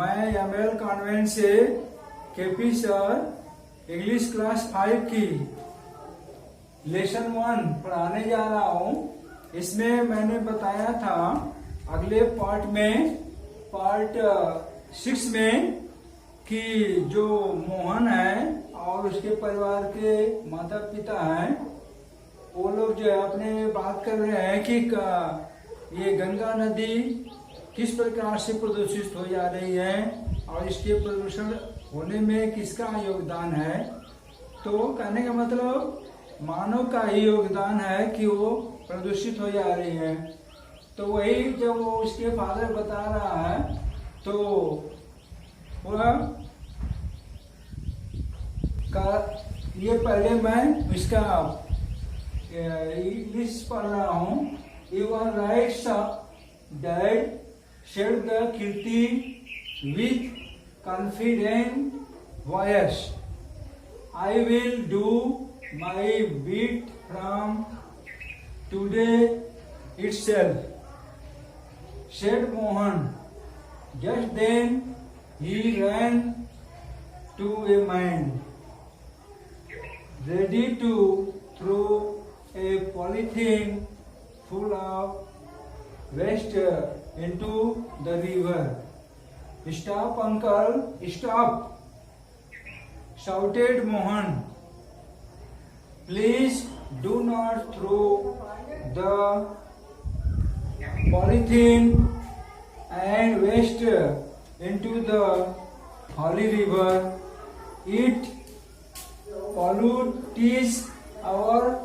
मैं ML convent से KP sir English class 5 की लेसन 1 पढ़ाने जा रहा हूँ। इसमें मैंने बताया था अगले पार्ट 6 में कि जो मोहन है और उसके परिवार के माता पिता हैं, वो लोग जो है अपने बात कर रहे हैं कि ये गंगा नदी किस प्रकार से प्रदूषित हो जा रही है और इसके प्रदूषण होने में किसका योगदान है। तो कहने का मतलब मानव का ही योगदान है कि वो प्रदूषित हो जा रही है। तो वही जब वो उसके फादर बता रहा है तो वह ये पहले मैं इसका इंग्लिश पढ़ रहा हूँ। Your rights that share the kirti with confident voice. I will do my bit from today itself, said Mohan. Just then he ran to a mine, ready to throw a polythene full of waste into the river. Stop, uncle, stop, shouted Mohan. Please do not throw the polythene and waste into the holy river. It pollutes our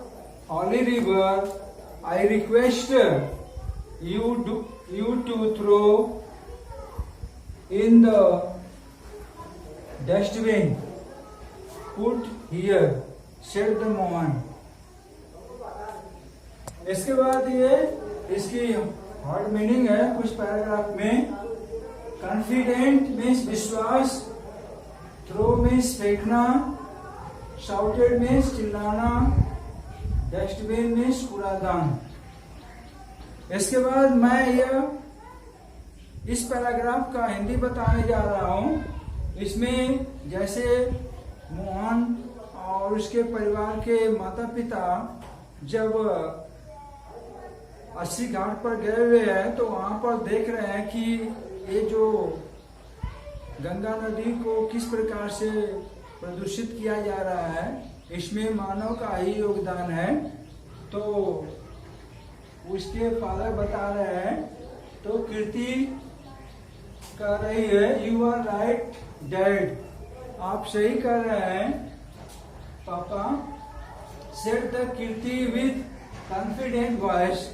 holy river. I request you to throw in the dustbin put here, said the Mohan. इसके बाद ये इसकी hard meaning है कुछ paragraph में। Confident means विश्वास, throw means फेंकना, shouted means चिल्लाना, डस्टबिन मीन्स कूड़ादान। इसके बाद मैं यह इस पैराग्राफ का हिंदी बताने जा रहा हूँ। इसमें जैसे मोहन और उसके परिवार के माता पिता जब 80 घाट पर गए हुए हैं तो वहां पर देख रहे हैं कि ये जो गंगा नदी को किस प्रकार से प्रदूषित किया जा रहा है, इसमें मानव का ही योगदान है। तो उसके फादर बता रहे हैं तो कीर्ति कह रही है, यू आर राइट डैड, आप सही कर रहे हैं पापा। Said the Kirti with confident voice,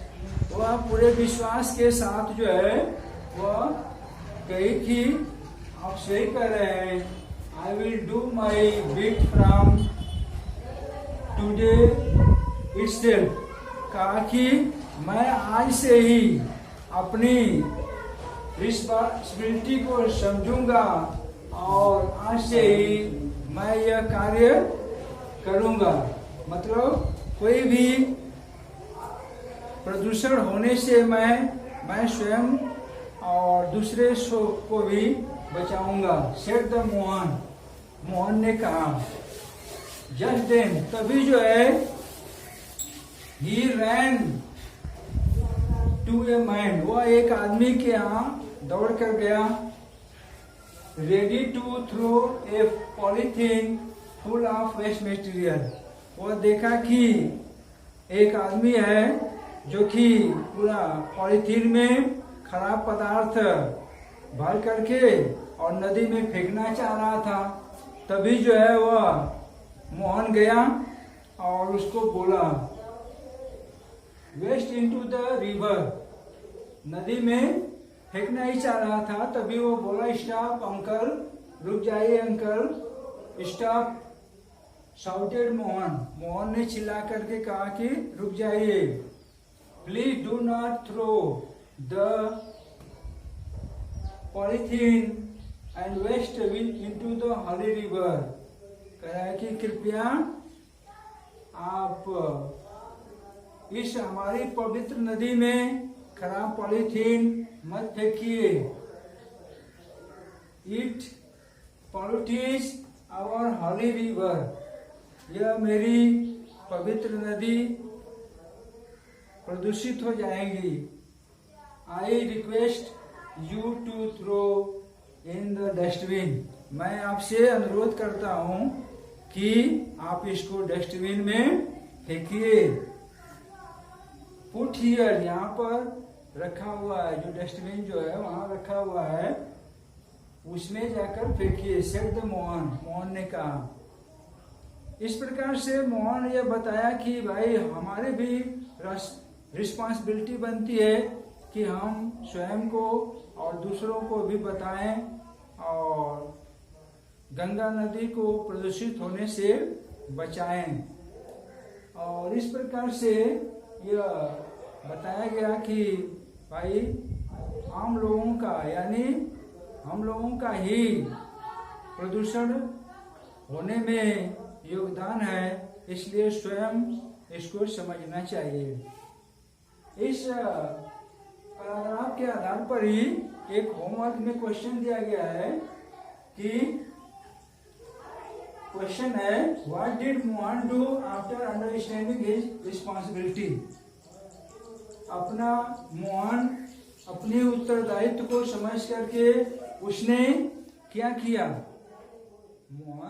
वह पूरे विश्वास के साथ जो है वह कही कि आप सही कर रहे हैं। I will do my bit from today itself, कहा कि मैं आज से ही अपनी रिस्पांसिबिलिटी को समझूंगा और आज से ही मैं यह कार्य करूंगा। मतलब कोई भी प्रदूषण होने से मैं स्वयं और दूसरे को भी बचाऊंगा, सेड द मोहन ने कहा। जस्ट देन, तभी जो है ही रैन टू ए माइन, वह एक आदमी के यहाँ दौड़ कर गया। Ready to throw a polythene full of waste material, वह देखा कि एक आदमी है जो कि पूरा पॉलीथीन में खराब पदार्थ भर करके और नदी में फेंकना चाह रहा था। तभी जो है वह मोहन गया और उसको बोला, वेस्ट इनटू द रिवर, नदी में फेंकना ही चाह रहा था। तभी वो बोला, स्टॉप अंकल, रुक जाइए अंकल, स्टॉप, शाउटेड मोहन ने चिल्ला करके कहा कि रुक जाइए। Please do not throw the polythene and waste into the holy river, कह रहा है कि कृपया आप इस हमारी पवित्र नदी में खराब पॉलीथीन मत फेंकिए। It pollutes our holy river, यह मेरी पवित्र नदी प्रदूषित हो जाएंगी। I request you to throw in the dustbin, मैं आपसे अनुरोध करता हूं कि आप इसको डस्टबिन में फेंकिए। पुट हियर, यहाँ पर रखा हुआ है, जो डस्टबिन जो है वहां रखा हुआ है, उसमें जाकर फेंकिए। सेड द मोहन, मोहन ने कहा। इस प्रकार से मोहन ये बताया कि भाई हमारे भी रिस्पॉन्सिबिलिटी बनती है कि हम स्वयं को और दूसरों को भी बताएं और गंगा नदी को प्रदूषित होने से बचाएं। और इस प्रकार से यह बताया गया कि भाई आम लोगों का, यानी हम लोगों का ही प्रदूषण होने में योगदान है, इसलिए स्वयं इसको समझना चाहिए। इस पैराग्राफ के आधार पर ही एक होमवर्क में क्वेश्चन दिया गया है कि क्वेश्चन है, what did Mohan do after understanding his responsibility. Mohan अपने उत्तरदायित्व को समझ करके उसने क्या किया। मोहन